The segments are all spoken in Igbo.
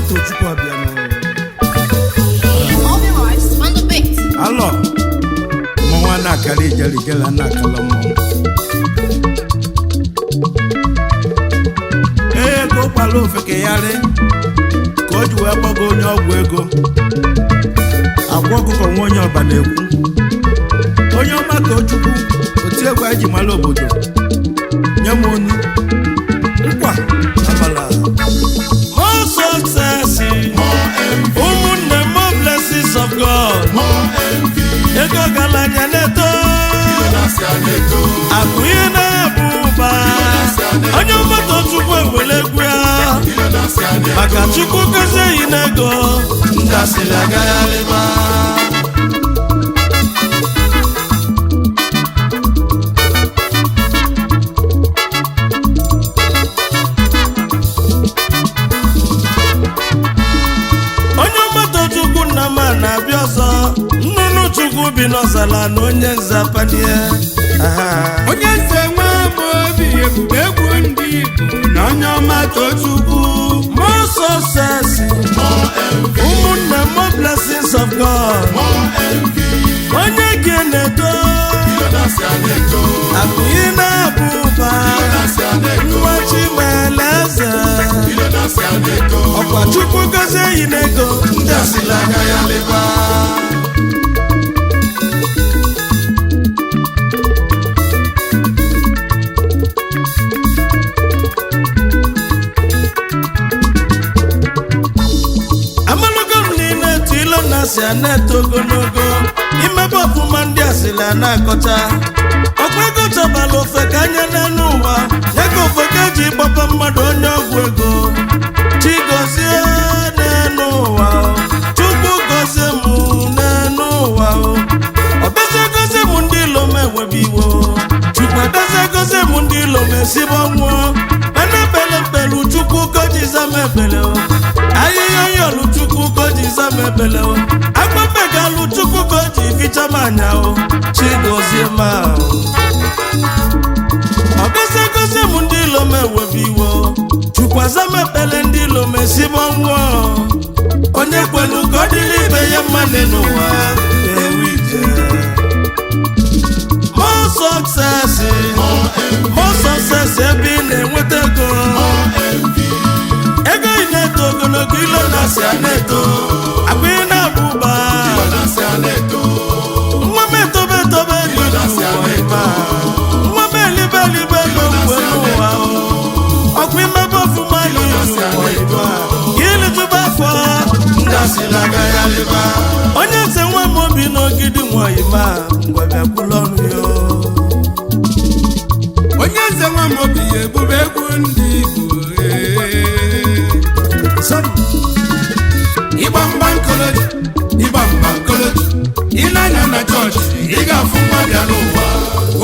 Tochukwu abịanụ. All the lives on the beat. Alọ mmanwụ na-akara ijerijela na-akala mmọnwụ. Ee ka ọ kpala ofekegharị ka o ji wee gbago onye ọgwụ ego. Akwa ọkụkọ nwa onye ọba na-ekwu. Onyeoma Tochukwu oti egwu anyị ji mara obodo. Nye m onu nkwa abala. More success, ụmụnne more blessings of God. Ego galanya neto, akụ ihe na-ebu ụba. Onyeoma Tochukwu ewere egwu ya maka Chukwu gozie n'ego ndị asịrị agagharịba. Onyeoma Tochukwu nna m na-abịa ọzọ, nnụnụ Chukwu bi n'ọzala na Onyenze apanie. Onyenze nwa m obi ebube egwu ndị Igbo na Onyeoma Tochukwu. More success, ụmụnne more blessings of God. Onye gị na-edo akụ ị na-abụ ụba, nwa Chimeleze ọkwa Chukwu gozie yi n'ego ndị asịla aka ya leba. Amalogo m niile etu ilo na-asị a na-eto ogologo, imebe ọfụma ndị asịla na-akọcha. Ọkwa ego chọbala ofe ka anya n'elu ụwa, ya ka ofe ka eji gbapa mmadụ onye ọgwụ ego. Chigozie n'elu ụwa, Chukwu gozie m n'elu ụwa. Ọbịazie gozie m ndị ilo m enwebe iwo, Chukwu abịazie gozie m ndị ilo m esibe ọnwụọ. Enebele mpelu Chukwu goji zama ebele, ahịhịa yọlụ Chukwu goji zama ebele, agbabegalụ Chukwu goji ficha m anya. Chigozie ma ọbịazie gozie m ndị ilo m enwebe iwo, Chukwu azama ekpele ndị ilo m esibe ọnwụọ. Onye kwelu ka ọ dịrị ibe ya mma n'ụwa ewu ije. More success ebe ị na-enweta ego. Ego ị na-eto ogologo ilo na-asị a na-eto, akpa ị na-abụ ụba. Nwa m etobe etobe ego n'ụwa ịba, nwa m elibe elibe ego mgbe n'ụwa. Ọkwa imebe ọfụma n'ụwa ịba, ilitụba afọ ndị asịrị agagharịba. Onyenze nwa m obi n'ogidi nwanyị ma ngwa bịakwula ọnụ ya. Onyenze nwa m obi ebube egwu ndị Igbo. Ịgba mgba nkoloji, ịgba mgba nkoloji, ịnanya na chọọchị ị ga-afụ mmadụ ya n'ụwa.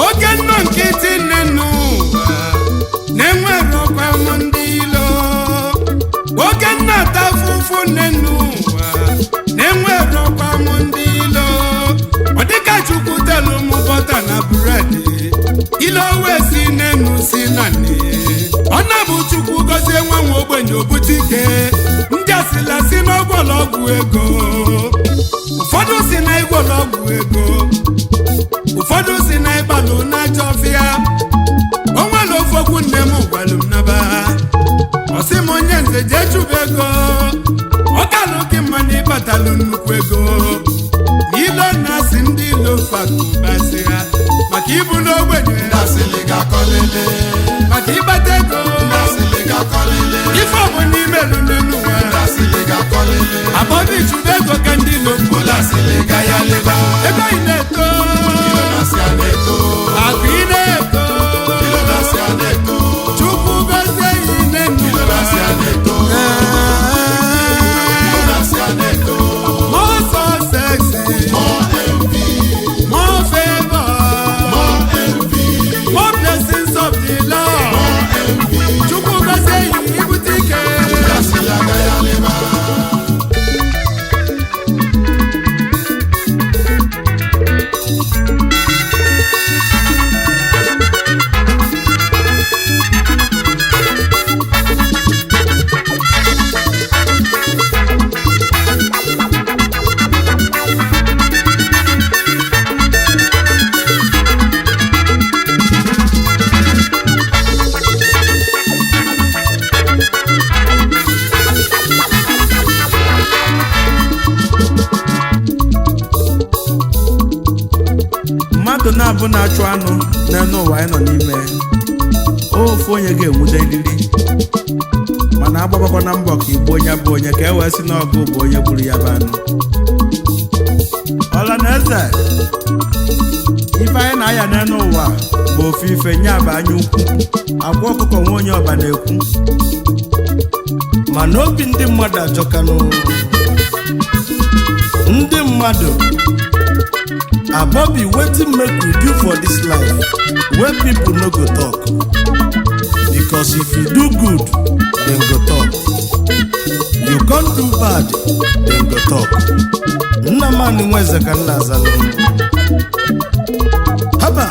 Oke nnọ nkịtị nne n'ụwa na-enwere ọkwa ụmụ ndị ilo. Oke nna ata afụfụ nne n'ụwa na-enwere ọkwa ụmụ ndị ilo. Ọ dịka Chukwu telu ụmụ bọta na buredi, ilo wee si n'enu si na nne. Ọ na-bụ Chukwu gozie nwa nwa ogbenye obute ike. Ndị asịla si n'ọgwọlọgwụ ego, ụfọdụ si na ịgwọlọgwụ ego, ụfọdụ si na ịbalụ na-achọ ọfịa. O nwere ofu okwu nne m gwalụ m naba, ọ sị m Onyenze jee chụba ego. Ọ kalụ gị mma na ịbatalụ nnukwu ego. Ilo na-asị ndị ilo fakụbasị ha maka ibu n'ogbenye, maka ịbata ego, ife ọ bụ n'ime elu n'elu ụwa. Abọdụ ichụba ego ka ndị ilo mkpụla ebe ị na-eto, akụ ị na-eto, Chukwu gozie yi n'elu. More success, more favor, more blessings of the Lord. bụ na-achụ anụ n'elu ụwa anyị nọ n'ime ofu onye ga-enwude eriri mana agbabakwa na mbọ ka igbo onye bụ onye ka e wee sị n'ọgụ bụ onye gburu ya bụ anụ ọla na eze ife anyị na-aya n'elu ụwa bụ ofu ife nye bụ anya ukwu akwa ọkụkọ nwe onye ọba na-ekwu mana obi ndị mmadụ ajọkanụ ndị mmadụ Abobi wetin make we do for this life wey people no go talk because if you do good dem go talk you can't do bad dem go talk Nnamani Nweze ka nna azalụ haba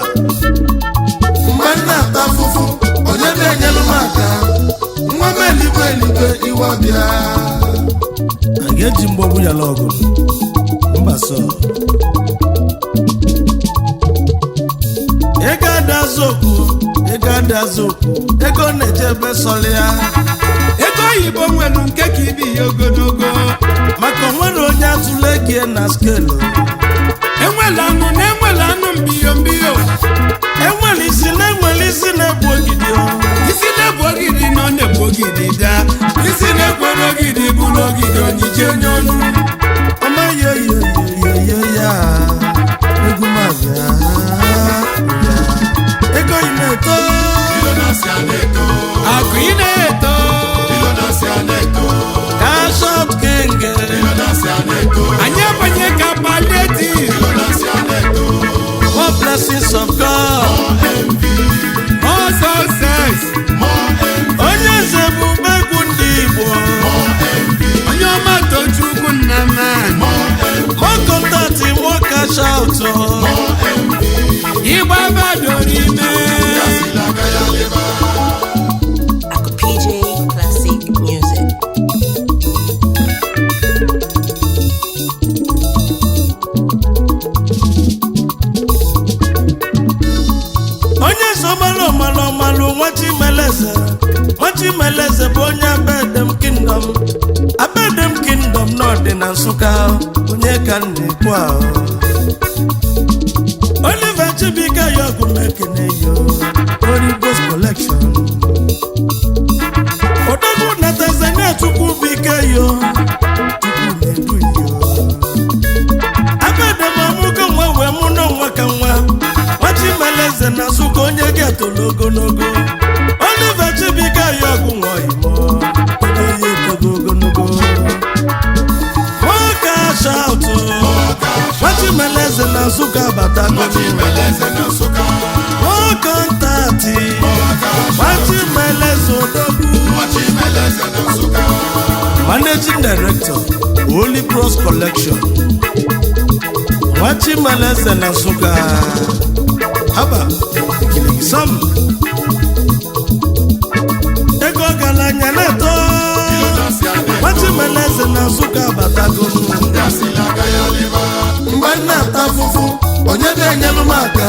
mgbe na-ata afụfụ onye na-enyelu m aka nwa m eligwe iwe bịa a ga-eji mgbọgbu ya lọgụ mba sọ ego adazi okwu ego na-eje ebe sọlị ya ego oyibo nwere nke ka ibi ya ogologo maka onwere onye atụle gị na skelu enwere anụ na enwere anụ mbiyo enwere isi na-egbu ogidi isi na-egbu ogidi na ọ na-egbu ogidi daa isi na-egboro ogidi bụ n'ogidi onyije onye ọnụ amaghị ya egwu mabịa ego ị na-eto akụ ị na-eto Cash King anyị abanye ka palliative more blessings of God more success Onyenze bụ egwu ndị Igbo Onyeoma Tochukwu nna man more contact more cash out ịgba badoro ime Akwa PJ Classic Music. Onyenze ọmalụ Nwachimeleze bụ onye Abedem Kingdom n'ọdị na Nsụka onye ka na-ekwu ahụ Oliver Chibika Yogu mekene yo Oribos Collection Odogwu na Tanzania Chukwu bike yo Chukwu na-edu yo Abedem amụgo nwa wee mụ na nwa ka nwa Nwachimeleze na Nsụka onye ga-etolu ogologo Oliver Chibika Yogu nwa imo onye ogologo nwoke ashaụtụ Nwachimeleze na Nsụka bata nwoke ntati Nwachimeleze odogwu Managing Director Holy Cross Collection Nwachimeleze na Nsụka haba Sam ego galanya na-eto Nwachimeleze na Nsụka batago mgbe na-ata afụfụ onye na-enyelu m aka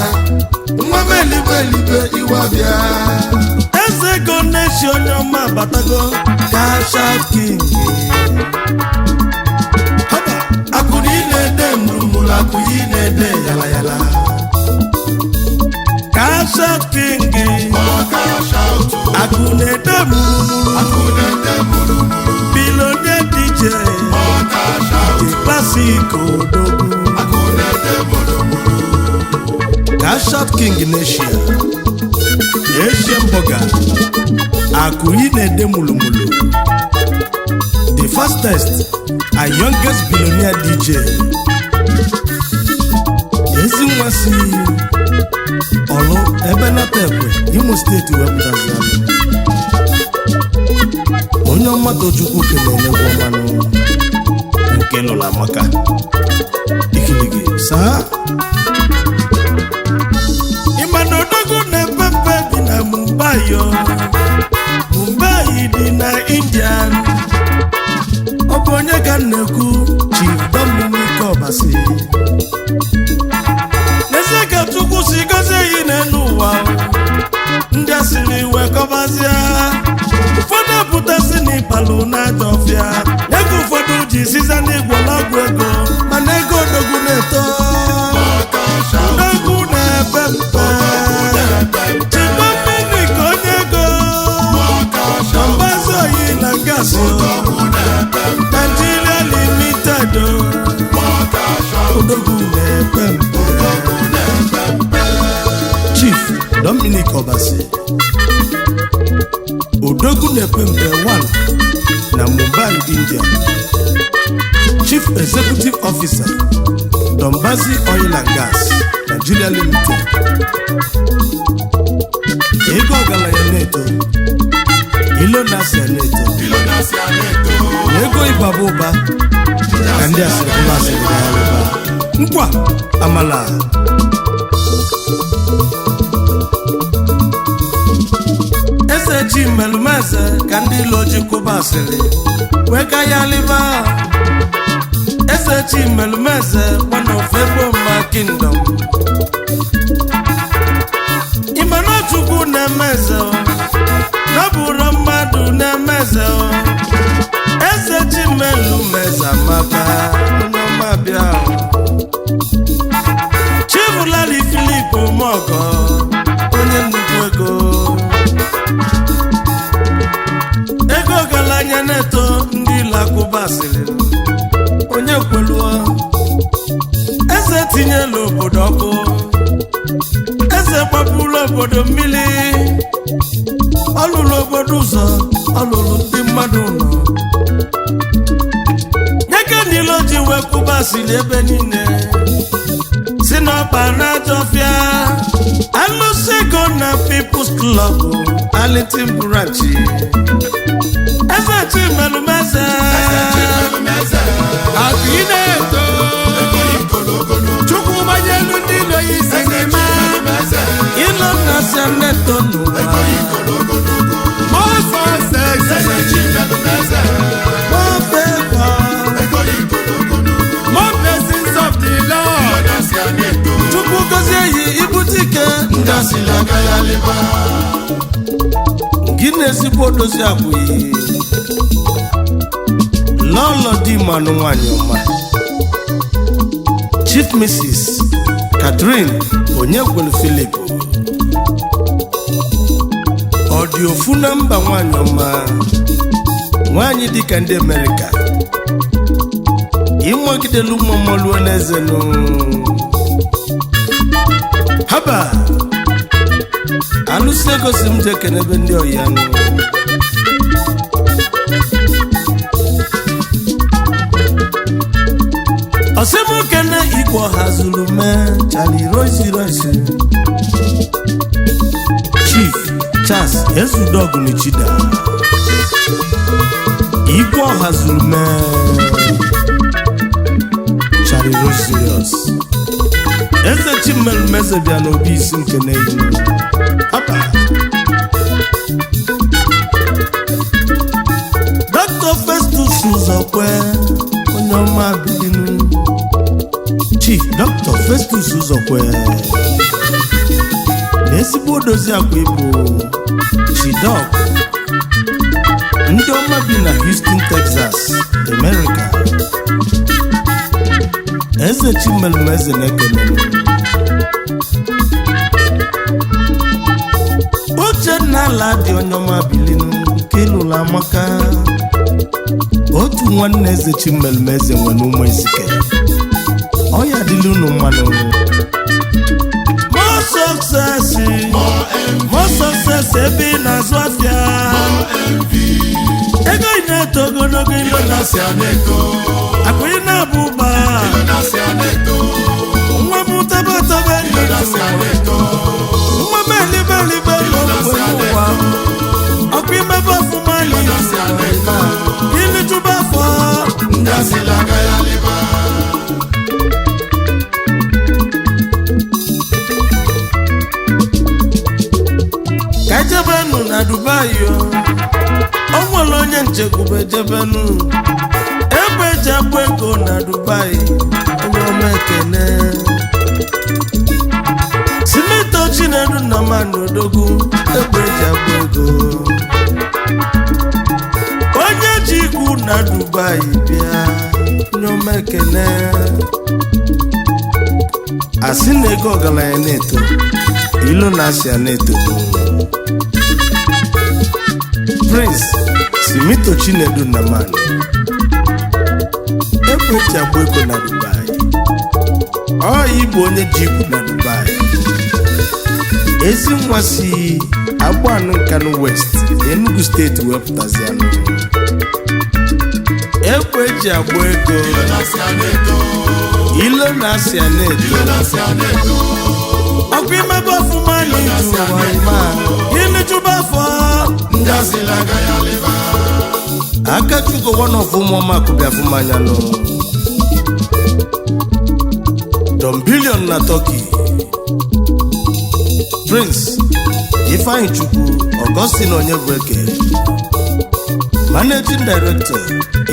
nwa m eligwe iwe bịa eze ego na-echi onye ọma batago Cash King haba akụrụ ị na-ede mụrụmụrụ akụrụ ị na-ede yala Cash King akụ na-ede mụrụmụrụ Billionaire DJ Classic odogwu Cash King n'Asia Asian Burger akụ ị na-ede mụrụmụrụ the fastest and youngest billionaire DJ ezi nwa si ọlụ ebe nata ekwe Imo steeti wepụtazi Onyeoma Tochukwu kelele gwomanụ nke nọ na maka ikiligi saa ịmana odogwu na-epepe bi na Mumbai dị na Indian ọ bụ onye ka na-ekwu Chief Dominic Obasi n'ezie ka Chukwu si gozie yi n'elu ụwa ndị asịrị iwe kọbazie ụfọdụ pụtasị n'ịbalụ n'aja ọfịa ego ụfọdụ ji siza n'igwe n'ọgwụ ego mana ego odogwu na-eto odogwu na-epepe Cubas Nigeria Limited Odogwu na-epe Chief Dominic Obasi Odogwu na-epe 1 na Mumbai, India. Chief Executive Officer Dombazi Oil and Gas Nigeria Limited. Ego Galaya Neto Ilo Nasia Neto Ego Ibaboba Kandi Asekula Asekula Nkwa Amala Eseji Melumeze Kandi Loji Kubasili Weka Yaliba Eseji Melumeze One of Eboma Kingdom Imano Chukwu Nemeze Nabura Madu Nemeze Eseji Melumeze Maba Onyeoma Chivulali Philip Mogo Onye nnukwu ego galanya neto ndị lakụbasịrị onye kweluo eze tinyela obodo ọkụ eze gbapụrụ obodo mmiri ọlụlụ obodo ụzọ ọlụlụ ndị mmadụ nọ nyeke niile o ji wee kụbasịrị ebe niile si n'ọkpa na-ajọfịa alụsego na People's Club Arlington Branch Eseji Melumeze Akineto Chukwu banyelu ndị lo isi n'ime Ilo Nasia Neto n'ụwa More success More favor More blessings of the Lord Chukwu gozie yi ibutike Ndasila Gayaliba Gị na-ezigbo dozi akwụghị Lolo di mmanụ nwanyị ọma Chief Mrs. Catherine Onyegwelu Philip ọ dị ofu na mba nwanyị ọma nwanyị dịka ndị Amerịka ịnwegidelu mmụmọluo n'ezenụ haba alụsị egosi m je kenebe ndị ọyanụ Osemokene Igbo hazuru mee Charlie Royce Chief Charles Ezudogunichida Igbo hazuru mee Charlie Royce Eze Chimelumeze bịa n'obi isi nke n'ihu Dr. Festus Uzokwe Onyeoma Bilinu Chief Dr. Festus Uzokwe na-ezigbo dozi akwa ibu Chidok ndị ọma bi na Houston, Texas, America. Eze Chimelumeze na-ekele Uchenna Ladi Onyeoma Bilinu nke ịlụla amaka otu nwanne Eze Chimelumeze nwere ụmụ ezike ọ ya dịla unu mmanụ more success ebe ị na-azụ afịa ego ị na-eto ogologo ilo akụ ị na-abụ ụba nwa m tabataba nwa m elibelibe n'okwe n'ụwa ọkụ imebe ọfụma ilitụba afọ ka ejebenu na Dubai o nwere onye nchekwube ejebenu ebe eji akpụ ego na Dubai Onyeoma ekene Simito Chinedu na mmanụ odogwu ebe eji akpụ ego onye ji ikwu na Dubai bịa Onyeoma ekene asị na ego ọgaranya na-eto ilo na-asịa na-eto Prince Simito Chinedu Namani ekwechi agba ego na Dubai ọ Igbo onye ji ikwu na Dubai ezi nwa si Agbanụ Nkanu West Enugu steeti wepụtazianụ ekwechi agba ego ilo na asịa na-edo ọkụ imebe ọfụma n'iju ụwa ịma imejuba afọ aka Chukwu one of ụmụọma kụbịa fụmanya nụ Don Billion na Turkey Prince Ifeanyi Chukwu Augustine Onyebueke Managing Director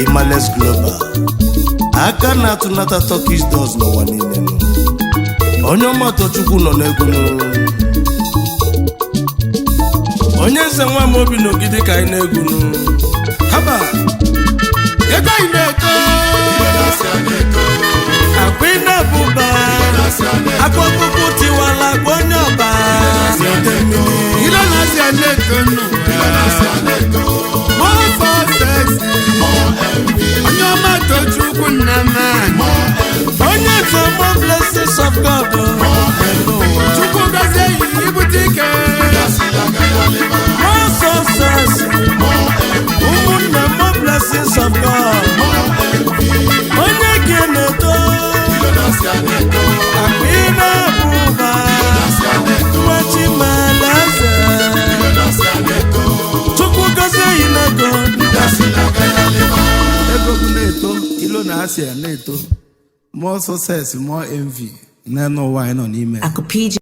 Imales Global aka na-atụnata Turkish doors n'ụwa niile nụ Onyeoma Tochukwu nọ n'egwu Onyenze nwa m obi n'ogidi ka anyị na-egwu haba ego anyị na-eto Akwa na-abụba Akwa Okuku tiwala akwa onye ọba ilo na-asị a na-eto nnu more success Onyeoma Tochukwu nna man onye nze more blessings of God Chukwu gozie yi ibute ike more success ụmụnna more blessings of God onye gị na-eto akwa na-abụba nwachimalaze Chukwu gozie yi n'ego ego bụ na-eto ilo na-asị ya na-eto more success more envy n'ụwa anyị nọ n'ime Akwa PJ